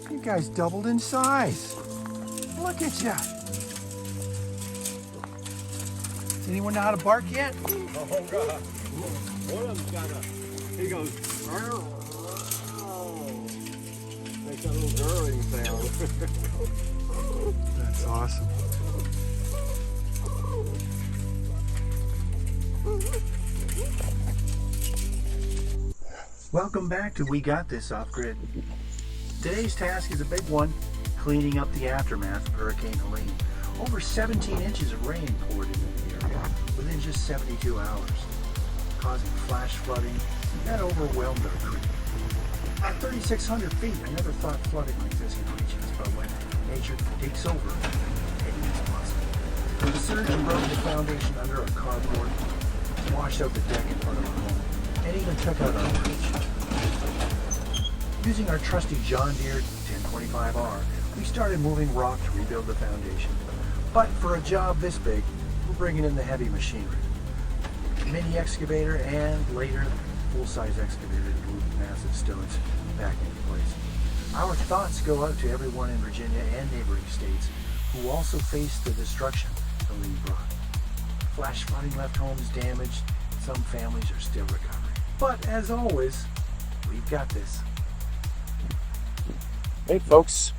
You guys doubled in size. Look at ya. Does anyone know how to bark yet? Oh God. One of them's got he goes, makes that little gurgling sound. That's awesome. Welcome back to We Got This Off-Grid. Today's task is a big one, cleaning up the aftermath of Hurricane Helene. Over 17 inches of rain poured into the area within just 72 hours, causing flash flooding that overwhelmed our creek. At 3,600 feet, I never thought flooding like this could reach us, but when nature takes over, anything is possible. The surge eroded the foundation under our carport, washed out the deck in front of our home, and even took out our bridge. Using our trusty John Deere 1025R, we started moving rock to rebuild the foundation. But for a job this big, we're bringing in the heavy machinery. Mini excavator and later full-size excavator to move the massive stones back into place. Our thoughts go out to everyone in Virginia and neighboring states who also faced the destruction Helene brought. Flash flooding left homes damaged. Some families are still recovering. But as always, we've got this. Hey folks,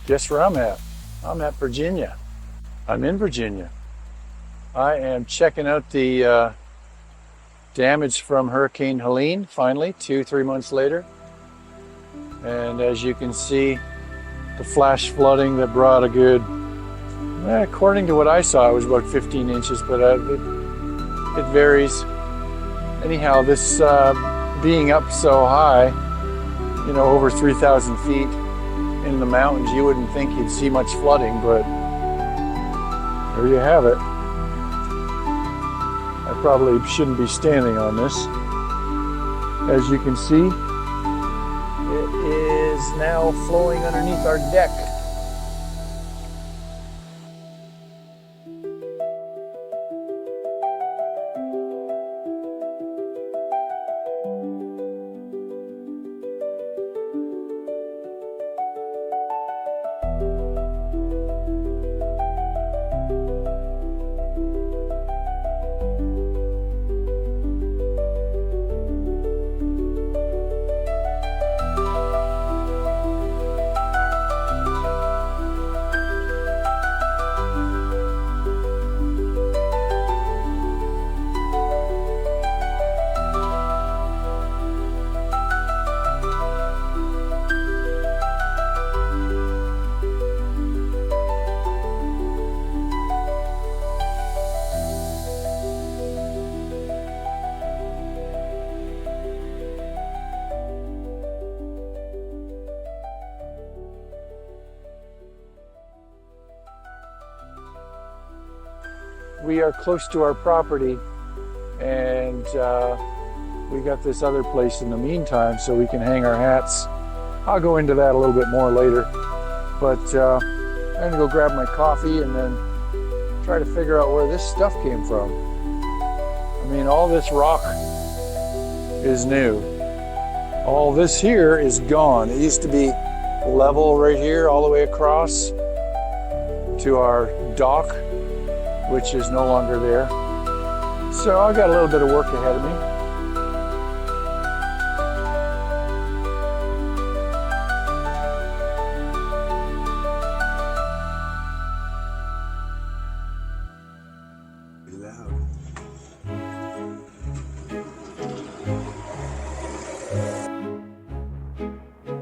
guess where I'm at? I'm at Virginia. I'm in Virginia. I am checking out the damage from Hurricane Helene, finally, 2-3 months later. And as you can see, the flash flooding that brought a good, according to what I saw, it was about 15 inches, but it varies. Anyhow, this being up so high, you know, over 3,000 feet in the mountains, you wouldn't think you'd see much flooding, but there you have it. I probably shouldn't be standing on this. As you can see, it is now flowing underneath our deck. We are close to our property, and we got this other place in the meantime so we can hang our hats. I'll go into that a little bit more later, but I'm gonna go grab my coffee and then try to figure out where this stuff came from. I mean, all this rock is new. All this here is gone. It used to be level right here all the way across to our dock, which is no longer there. So I've got a little bit of work ahead of me.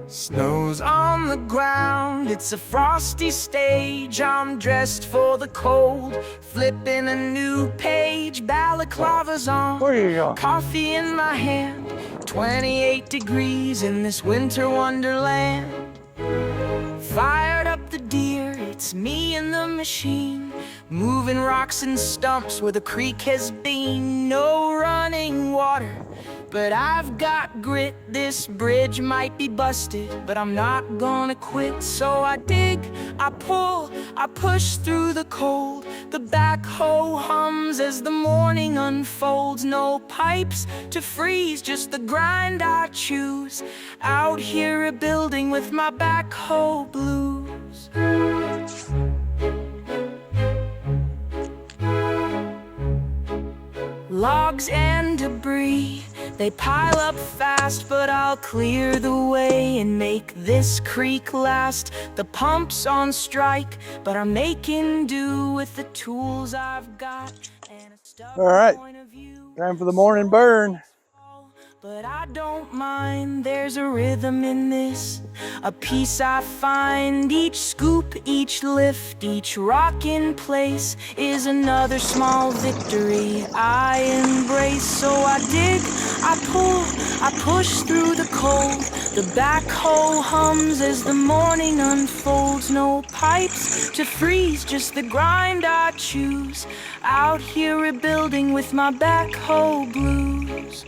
Snow's on the ground, it's a frosty stage. I'm dressed for the cold, flipping a new page. Balaclava's on, Where are you going? coffee in my hand. 28 degrees in this winter wonderland. Fired up the deer, it's me and the machine, moving rocks and stumps where the creek has been. No running water, but I've got grit. This bridge might be busted, but I'm not gonna quit. So I dig, I pull, I push through the cold. The backhoe hums as the morning unfolds. No pipes to freeze, just the grind I choose. views. Out here rebuilding with my backhoe blues. Logs and debris, they pile up fast, but I'll clear the way and make this creek last. The pump's on strike, but I'm making do with the tools I've got. And a stubborn All right, point of view. time for the morning burn. But I don't mind, there's a rhythm in this, a peace I find. Each scoop, each lift, each rock in place is another small victory I embrace. So I dig, I pull, I push through the cold. The backhoe hums as the morning unfolds. No pipes to freeze, just the grind I choose. Out here rebuilding with my backhoe blues.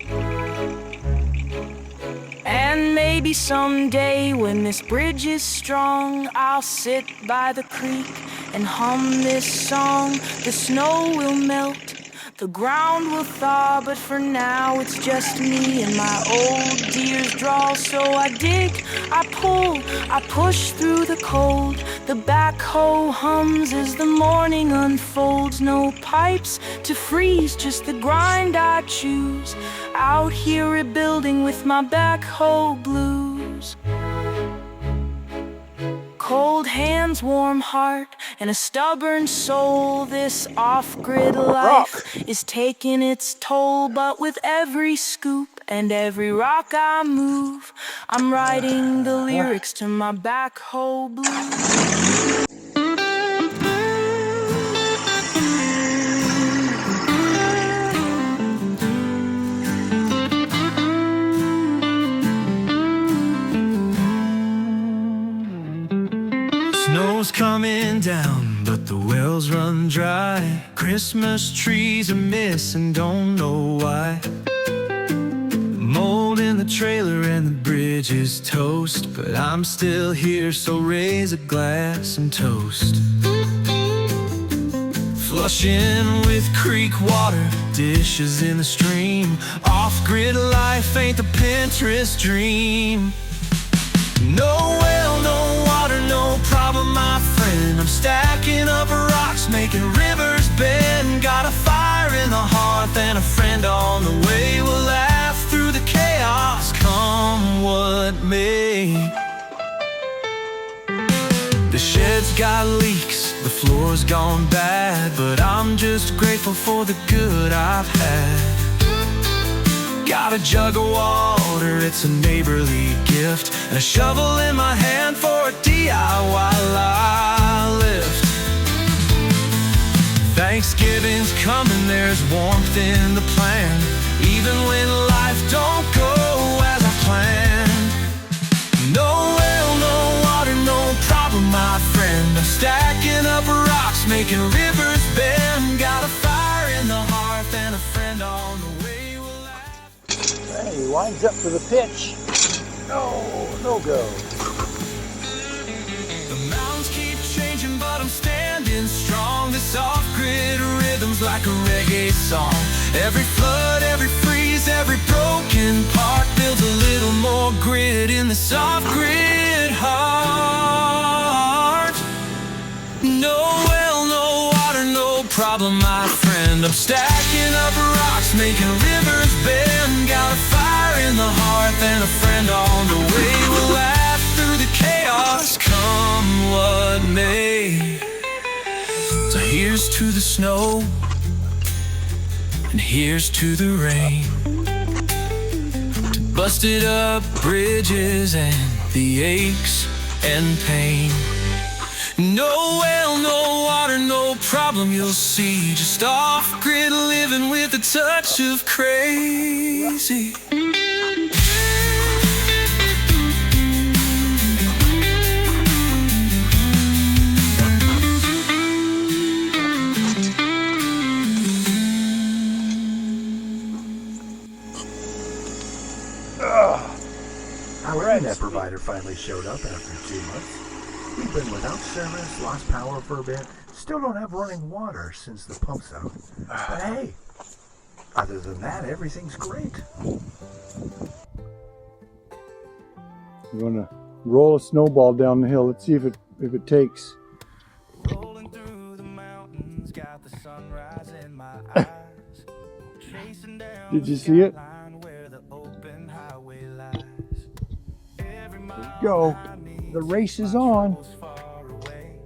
And maybe someday when this bridge is strong, I'll sit by the creek and hum this song. The snow will melt, the ground will thaw, but for now it's just me and my old deer's drawl. So I dig, I pull, I push through the cold. The backhoe hums as the morning unfolds. No pipes to freeze, just the grind I choose. Out here rebuilding with my backhoe blues. Cold hands, warm heart, and a stubborn soul. This off-grid life is taking its toll. But with every scoop and every rock I move, I'm writing the lyrics to my backhoe blues. Snow's coming down, but the wells run dry. Christmas trees are missing, don't know why. Mold in the trailer and the bridge is toast, but I'm still here, so raise a glass and toast. Flushing with creek water, dishes in the stream. Off-grid life ain't the Pinterest dream. No well, no water, no problem, my friend. I'm stacking up rocks, making rivers bend. Got a fire in the hearth and a friend on the way. We'll laugh through the chaos, come what may. The shed's got leaks, the floor's gone bad, but I'm just grateful for the good I've had. Got a jug of water, it's a neighborly gift, and a shovel in my hand for a DIY lift. Thanksgiving's coming, there's warmth in the plan, even when life don't go as I planned. No well, no water, no problem, my friend. I'm stacking up rocks, making rivers bend. Got a fire in the hearth and a friend on the way. Hey, he winds up for the pitch. No go. The mountains keep changing, but I'm standing strong. This off-grid rhythm's like a reggae song. Every flood, every freeze, every broken part builds a little more grit in this off-grid heart. No well, no water, no problem, my friend. I'm stacking up rocks, making rivers bend. Got a fire in the hearth and a friend on the way. We'll laugh through the chaos, come what may. So here's to the snow, and here's to the rain, to busted up bridges and the aches and pain. No well, no water, no problem, you'll see. Just off-grid living with a touch of crazy. Our internet provider finally showed up after 2 months. We've been without service, lost power for a bit, still don't have running water since the pump's out. But hey, other than that, everything's great. I'm gonna roll a snowball down the hill. Let's see if it takes. Rolling through the mountains, got the sunrise in my eyes. Chasing down Did you see it? where the open highway lies. Every mile Go. The race is on. far away.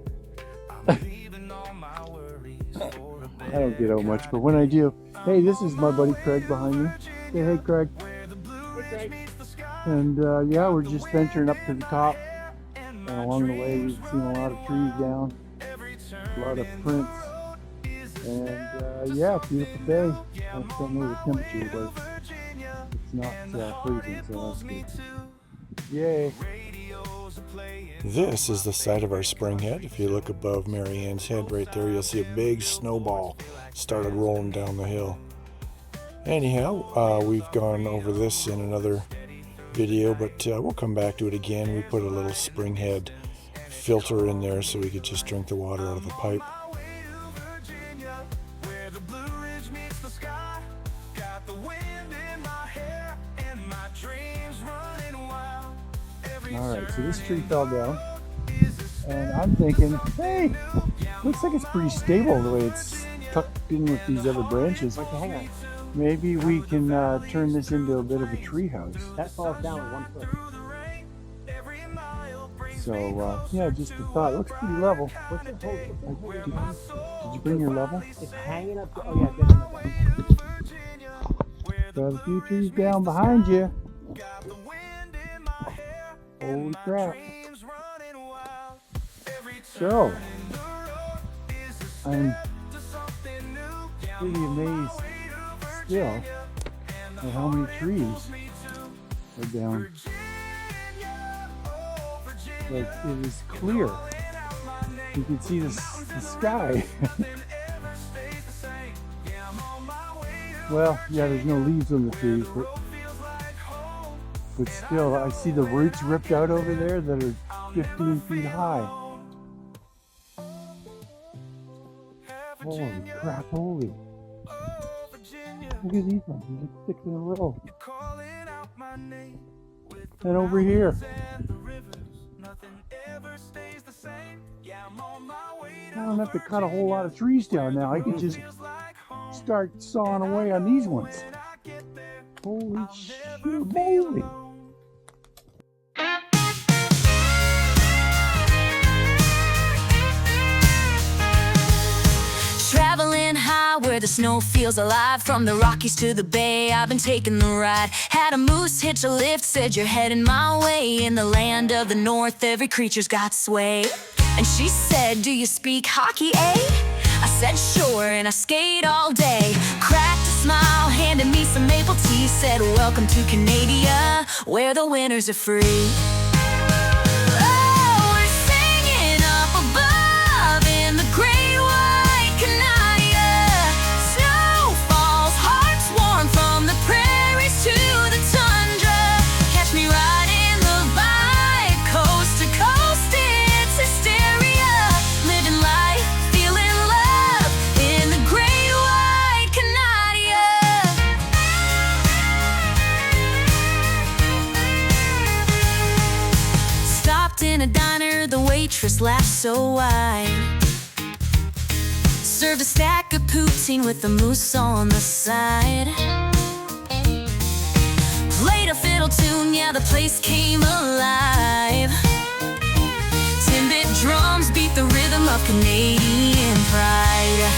I'm leaving all my worries for a I don't get out much, but when I do, hey, this is my buddy Craig behind me. Say hey, Craig. And yeah, we're just venturing up to the top. And along the way, we've seen a lot of trees down, a lot of prints. And yeah, beautiful day. I don't know the temperature, but it's not freezing, so that's good. Yay. This is the site of our spring head. If you look above Mary Ann's head right there, you'll see a big snowball started rolling down the hill. Anyhow, we've gone over this in another video, but we'll come back to it again. We put a little spring head filter in there so we could just drink the water out of the pipe. Alright, so this tree fell down, and I'm thinking, hey, looks like it's pretty stable the way it's tucked in with these other branches. Okay, hang on. Maybe we can turn this into a bit of a tree house. That falls down with 1 foot. So yeah, just a thought. It looks pretty level. What's it hold? Did you bring your level? It's hanging up. Oh yeah, good. Got a few trees down behind you. Holy crap. So, I'm pretty amazed still at how many trees are down. Like, it is clear. You can see the sky. Well, yeah, there's no leaves on the trees, but still, I see the roots ripped out over there that are 15 feet high. Holy crap, holy. Look at these ones, they're like 6 in a row. And over here. I don't have to cut a whole lot of trees down now. I can just start sawing away on these ones. Holy shit, moly. Traveling high where the snow feels alive. From the Rockies to the Bay, I've been taking the ride. Had a moose hitch a lift, said you're heading my way. In the land of the north, every creature's got sway. And she said, do you speak hockey, eh? I said sure, and I skate all day. Cracked a smile, handed me some maple tea. Said welcome to Canada, where the winters are free. In a diner, the waitress laughed so wide. Served a stack of poutine with the moose on the side. Played a fiddle tune, yeah, the place came alive. 10-bit drums beat the rhythm of Canadian pride.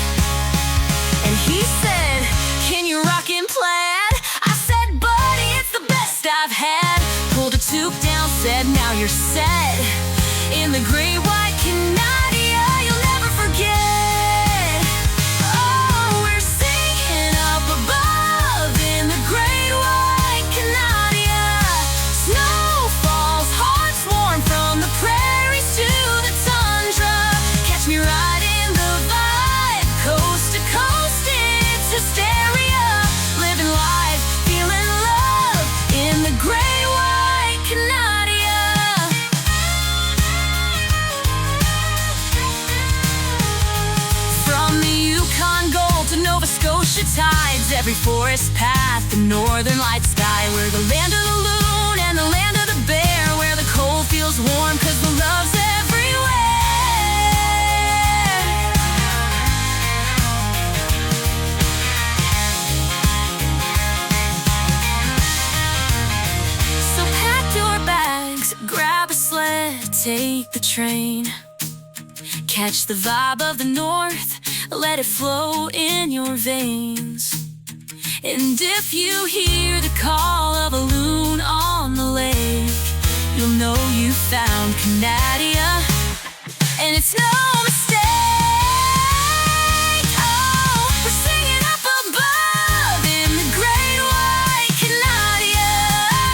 And he said, can you rock in plaid? I said, buddy, it's the best I've had. Pulled a toque down, said, now you're set. In the great white Canada, you'll never forget. Oh, we're singing up above in the great white Canada. Snow falls, hearts warm from the prairies to the tundra. Catch me riding the vibe, coast to coast, it's hysteria. Living life, feeling love in the great white Canada. Nova Scotia tides, every forest path, the northern light sky. We're the land of the loon and the land of the bear, where the take the train. Catch the vibe of the north, let it flow in your veins. And if you hear the call of a loon on the lake, you'll know you found Canadia, and it's no mistake. Oh, we're singing up above in the great white Canadia.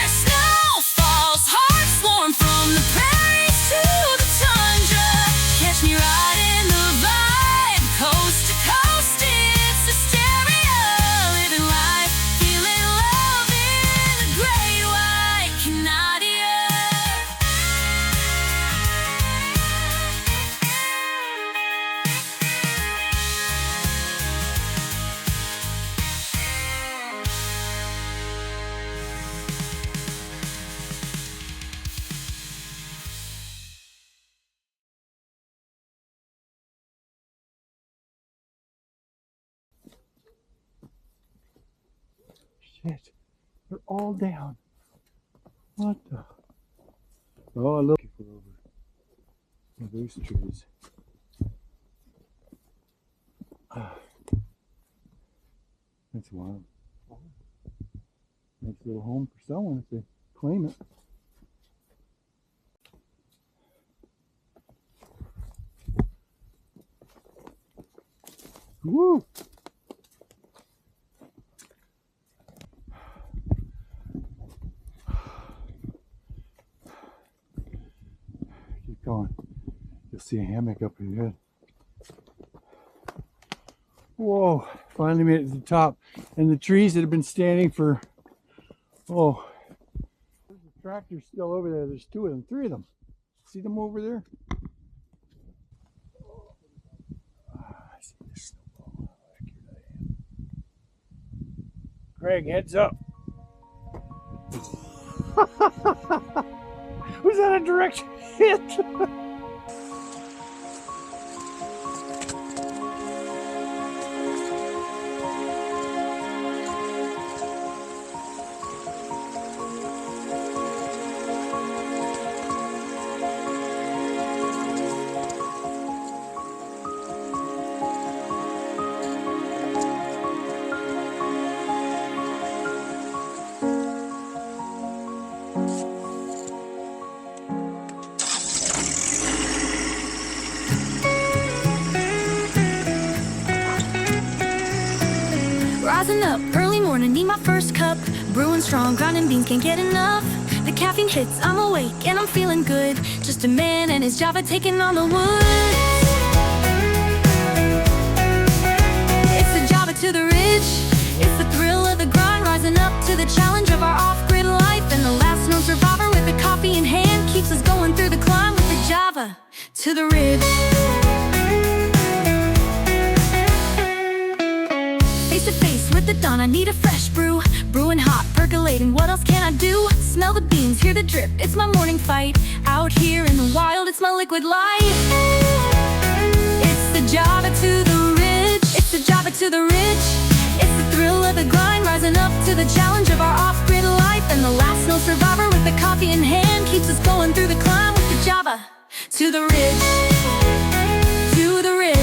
Snow falls, hearts warm from the prairies to the tundra. Catch me riding the vibe, coast to coast, it's hysteria. Living life, feeling love in the great white Canadia. Shit, they're all down. What the? Oh, look for over those trees. That's wild. Nice little home for someone if they claim it. Woo! Keep going. You'll see a hammock up ahead. Whoa, finally made it to the top. And the trees that have been standing for, oh, there's a tractor still over there. There's two of them, three of them. See them over there? I see this snowball. How accurate I am. Greg, heads up. Was that a direct hit? Rising up, early morning, need my first cup. Brewing strong, grinding beans, can't get enough. The caffeine hits, I'm awake and I'm feeling good. Just a man and his Java taking on the woods. It's the Java to the ridge. It's the thrill of the grind, rising up to the challenge of our off-grid life. And the last known survivor with a coffee in hand keeps us going through the climb with the Java to the ridge. Face to face with the dawn, I need a fresh brew. Brewing hot, percolating, what else can I do? Smell the beans, hear the drip, it's my morning fight. Out here in the wild, it's my liquid life. It's the Java to the ridge. It's the Java to the ridge. It's the thrill of the grind, rising up to the challenge of our off-grid life. And the last known survivor with the coffee in hand keeps us going through the climb with the Java to the ridge. To the ridge.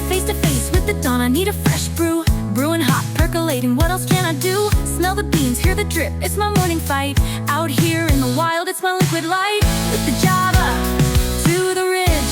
Face to face with the dawn, I need a fresh brew. Brewing hot, percolating, what else can I do? Smell the beans, hear the drip, it's my morning fight. Out here in the wild, it's my liquid light. With the Java to the ridge.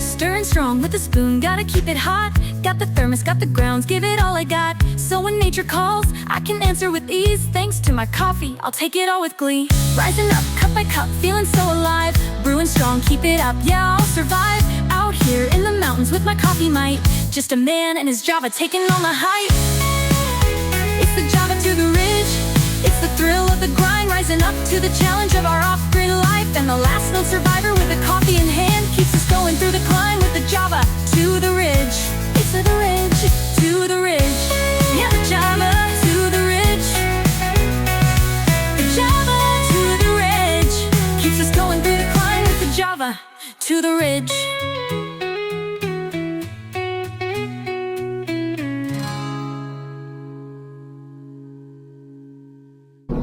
Stirring strong with a spoon, gotta keep it hot. Got the thermos, got the grounds, give it all I got. So when nature calls, I can answer with ease. Thanks to my coffee, I'll take it all with glee. Rising up, cup by cup, feeling so alive. Brewing strong, keep it up, yeah, I'll survive. Out here in the mountains with my coffee might. Just a man and his Java taking on the height. It's the Java to the ridge. It's the thrill of the grind, rising up to the challenge of our off-grid life. And the last known survivor with a coffee in hand keeps us going through the climb with the Java to the ridge. It's to the ridge, to the ridge. Yeah, the Java to the ridge. The Java to the ridge keeps us going through the climb with the Java to the ridge.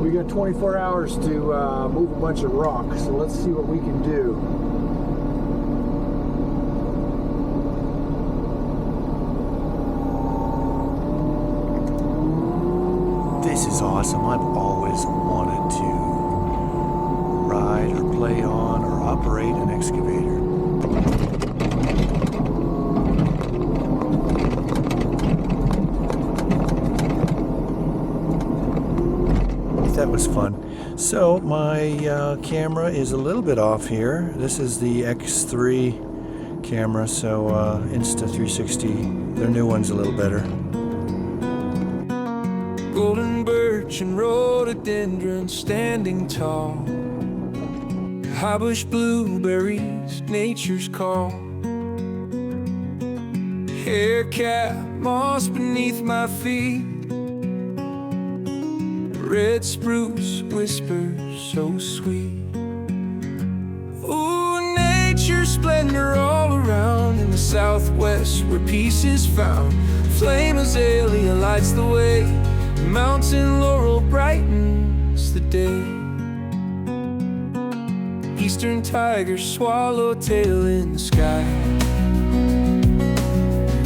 We got 24 hours to move a bunch of rocks, so let's see what we can do. This is awesome. I've always wanted to ride or play on or operate an excavator. That was fun. So my camera is a little bit off here. This is the X3 camera, so Insta360, their new one's a little better. Golden birch and rhododendron standing tall, high bush blueberries, nature's call. Hair cap, moss beneath my feet, red spruce whispers so sweet. Ooh, nature's splendor all around in the southwest where peace is found. Flame azalea lights the way, mountain laurel brightens the day. Eastern tiger swallowtail in the sky,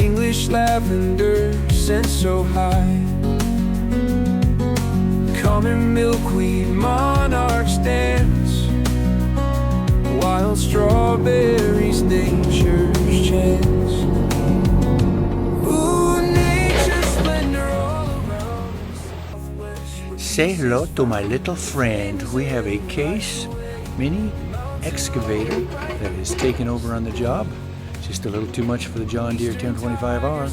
English lavender scent so high. Common milkweed monarchs dance, wild strawberries nature's chance. Ooh, nature's splendor all around the southwest. Say hello to my little friend. We have a Case mini excavator that is taking over on the job. Just a little too much for the John Deere 1025R.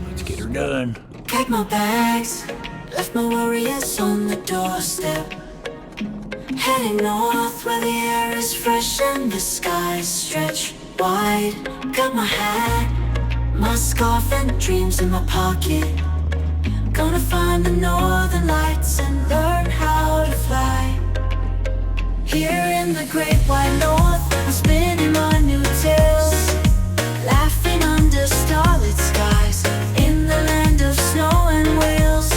Let's get her done. Pack my bags, left my worries on the doorstep. Heading north where the air is fresh and the skies stretch wide. Got my hat, my scarf and dreams in my pocket. Gonna find the northern lights and learn how to fly. Here in the great white north, I'm spinning my new tales, laughing under starlit skies in the land of snow and whales.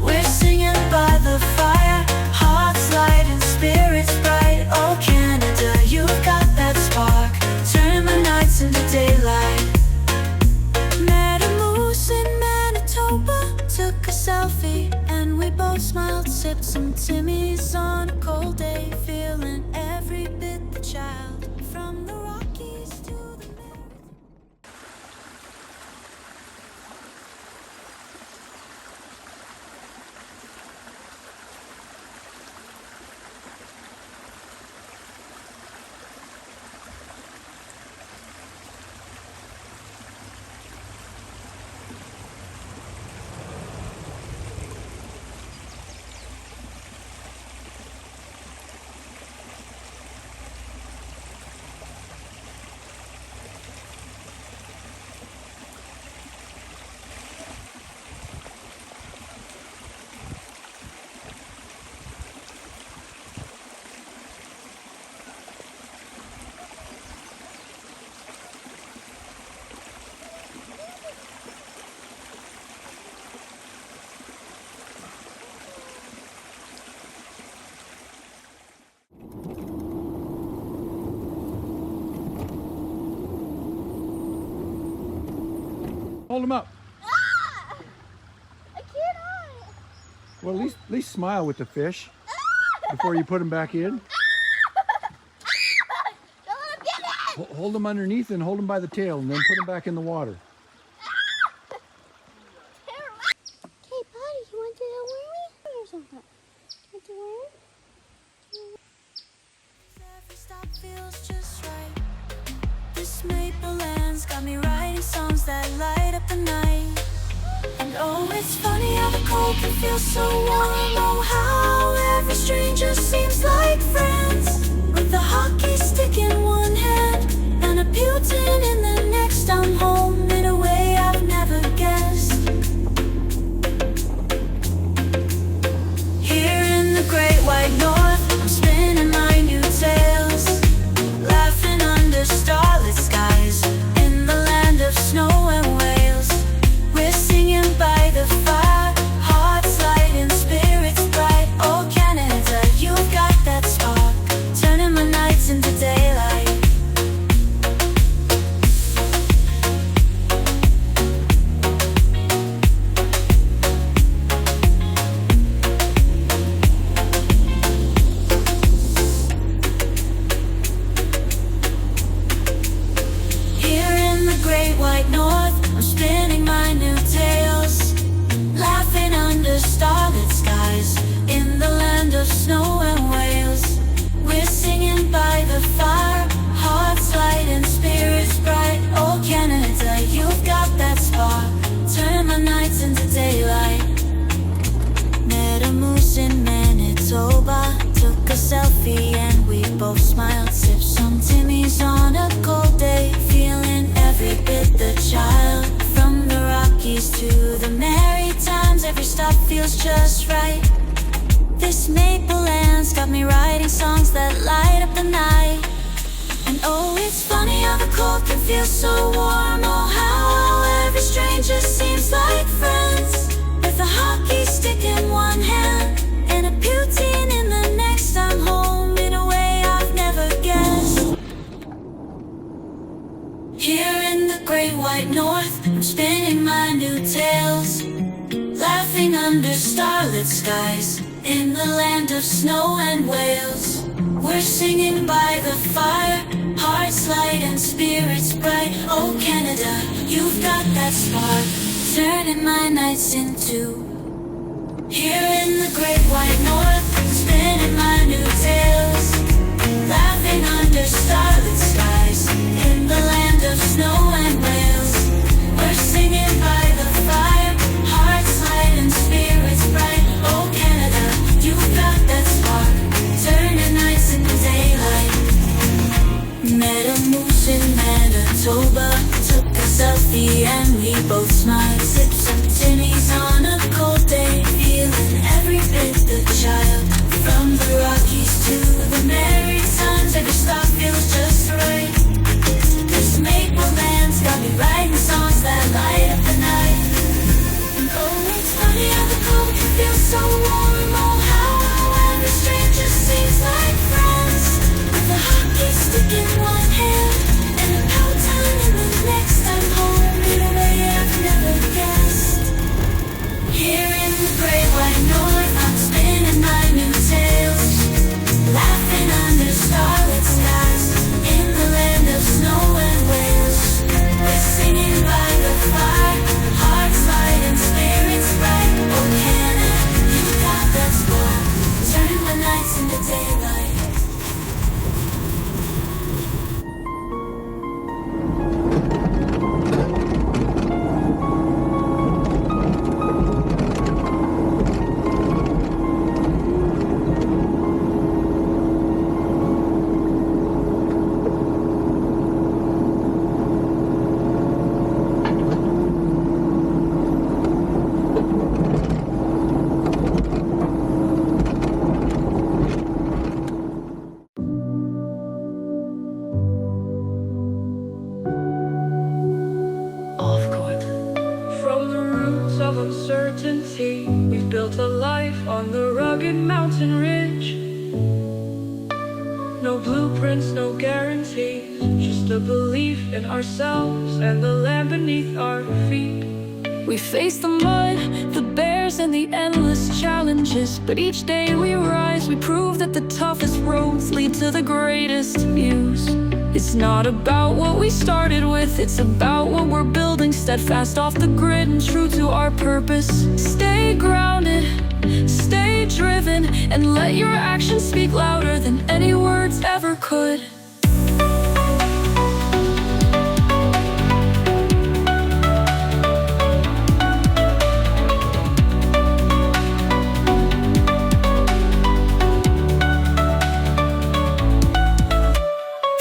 We're singing by the fire, hearts light and spirits bright. Oh Canada, you've got that spark, turn my nights into daylight. Met a moose in Manitoba, took a selfie and we both smiled. Sipped some Timmy's on a cold day, feeling every bit the child. From the Rockies to the Hold them up. I cannot. Well, at least smile with the fish before you put them back in. Don't let him get it. Hold them underneath and hold them by the tail and then put them back in the water. Okay, buddy, you want to wormy or something? Want to worm? Every stop feels just right. This maple land's got me writing songs that light up the night. And oh, it's funny how the cold can feel so warm. Oh, how every stranger seems like friends. With a hockey stick in one hand and a Putin in the next. I'm home in a way I've never guessed. Here in the great white north, I'm spinning my new tales, laughing under starlit skies in the land of snow and whales. We're singing by the fire, hearts light and spirits bright. nights into daylight. Met a moose in Manitoba, took a selfie and we both smiled. Sipped some Timmy's on a cold day, feeling every bit the child. From the Rockies to the Maritimes, every stop feels just right. This maple land's got me writing songs that light up the night. And oh, it's funny how the cold can feel so warm. Oh, how every stranger seems like friends. With a hockey stick in one hand and a poutine in the next. I'm home in a way I've never guessed. Here in the great white north, I'm spinning my new tales, laughing under starlit skies in the land of snow and whales. We're singing by the fire, hearts light and spirits bright. Oh Canada, you've got that spark, turning my nights into. Here in the great white north, spinning my new tales, laughing under starlit skies in the land of snow and whales. We're singing by the fire, hearts light and spirits bright. Oh Canada, you've got that spark, turning nights into daylight. Met a moose in Manitoba, took a selfie and we both smiled. Sipped some Timmy's on a cold day, feeling every bit the child. From the Rockies to the Maritimes, every stop feels just right. This maple land's got me writing songs that light up the night. And oh, it's funny how the cold can feel so warm. Oh, how every stranger seems like friends. With a hockey stick in one hand and a poutine in the next. I'm home in a way I've never guessed. Here in the great white north, I'm spinning my new tales, laughing under starlit skies in the land of snow and whales. We're singing by the fire, hearts light and spirits bright. Oh Canada, you got that spark, turning the nights into daylight. From the roots of uncertainty, we've built a life on the rugged mountain ridge. No blueprints, no guarantees, just a belief in ourselves and the land beneath our feet. We face the mud, the bears, and the endless challenges. But each day we rise, we prove that the toughest roads lead to the greatest views. It's not about what we started with, it's about what we're building. Steadfast off the grid and true to our purpose. Stay grounded, stay driven, and let your actions speak louder than any words ever could.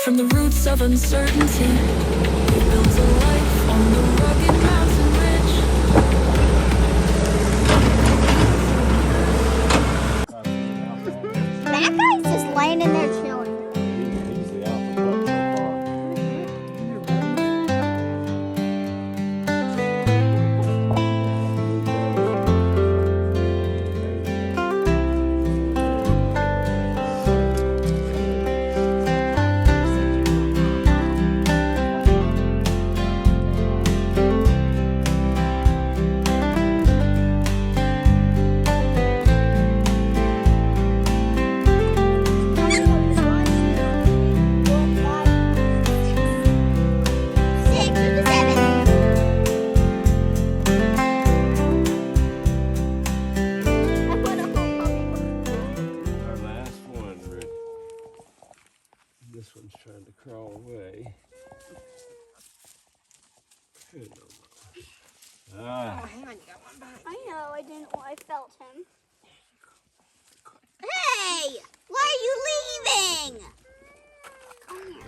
From the roots of uncertainty, we built a life on the rugged mountain ridge. That guy's just laying in there chilling.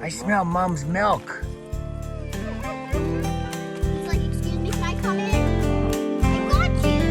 I smell Mom's milk. It's like, excuse me, can I come in? I got you.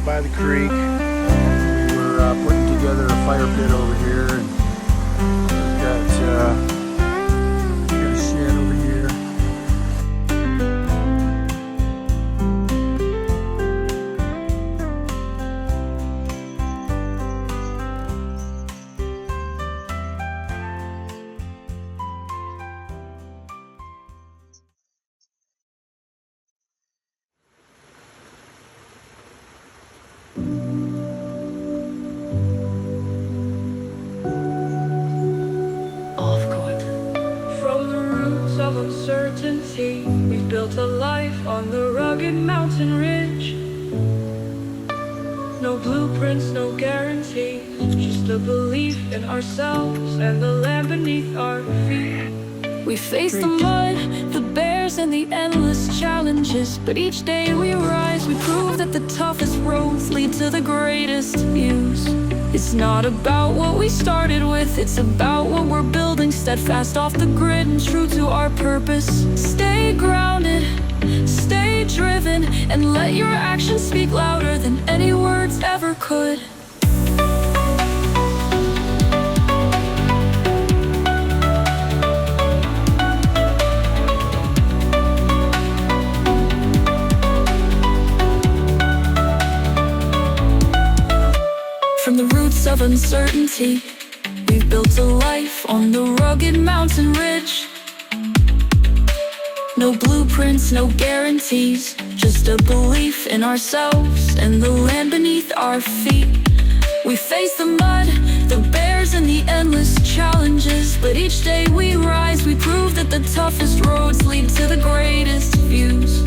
By the creek. We were putting together a fire pit over here, and we've got a shed over here. Of uncertainty, we've built a life on the rugged mountain ridge. No blueprints, no guarantees, just a belief in ourselves and the land beneath our feet. We face the mud, the bears, and the endless challenges, but each day we rise, we prove that the toughest roads lead to the greatest views. It's not about what we started with, it's about what we're building, steadfast off the grid and true to our purpose. Stay grounded, stay driven, and let your actions speak louder than any words ever could. From the roots of uncertainty, we've built a life on the rugged mountain ridge. No blueprints, no guarantees, just a belief in ourselves and the land beneath our feet. We face the mud, the bears, and the endless challenges, but each day we rise, we prove that the toughest roads lead to the greatest views.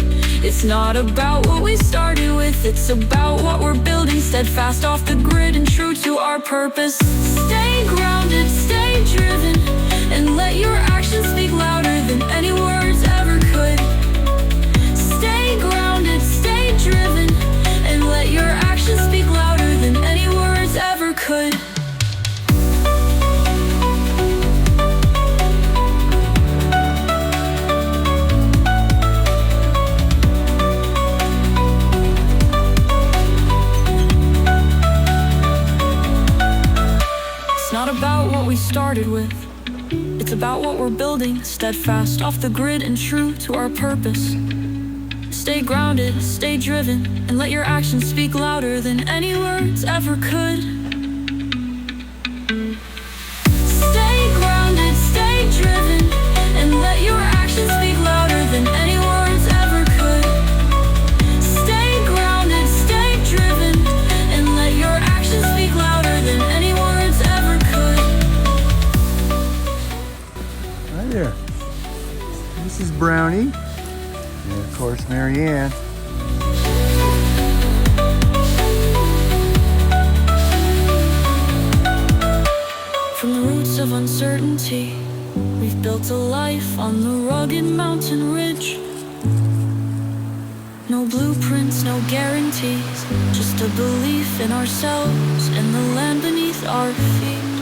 It's not about what we started with, it's about what we're building, steadfast off the grid and true to our purpose. Stay grounded, stay driven, and let your actions speak louder than any words ever could. Stay grounded, stay driven, and let your actions speak louder than any words ever could. It's not about what we started with, it's about what we're building, steadfast off the grid and true to our purpose. Stay grounded, stay driven, and let your actions speak louder than any words ever could. Stay grounded, stay driven, and let your actions speak louder than any words ever could. Stay grounded, stay driven, and let your actions speak louder than any words ever could. Hi there. This is Brownie. And of course, Marianne. From the roots of uncertainty, we've built a life on the rugged mountain ridge. No blueprints, no guarantees, just a belief in ourselves and the land beneath our feet.